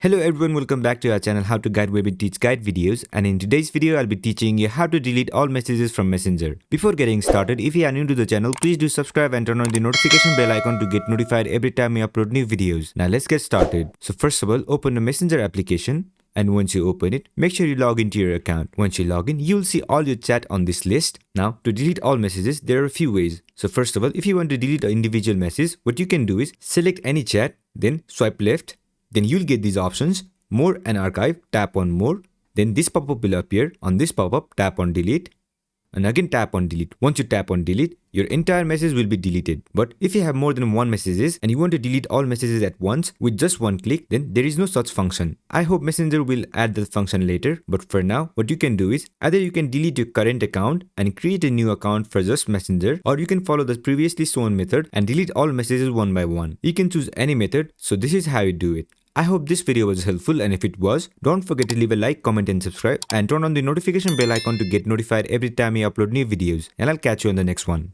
Hello everyone, welcome back to our channel How to Guide Web and Teach Guide videos, and in today's video I'll be teaching you how to delete all messages from Messenger. Before getting started, if you are new to the channel, please do subscribe and turn on the notification bell icon to get notified every time we upload new videos. Now let's get started. So first of all, open the Messenger application, and once you open it, make sure you log into your account. Once you log in, you'll see all your chat on this list. Now to delete all messages, there are a few ways. So first of all, if you want to delete an individual message, what you can do is select any chat, then swipe left. Then you'll get these options: More and Archive, tap on More. Then this pop-up will appear. On this pop-up, tap on Delete. And again tap on Delete. Once you tap on Delete, your entire message will be deleted. But if you have more than one messages and you want to delete all messages at once with just one click, then there is no such function. I hope Messenger will add that function later, but for now, what you can do is either you can delete your current account and create a new account for just Messenger, or you can follow the previously shown method and delete all messages one by one. You can choose any method, so this is how you do it. I hope this video was helpful, and if it was, don't forget to leave a like, comment and subscribe, and turn on the notification bell icon to get notified every time I upload new videos, and I'll catch you on the next one.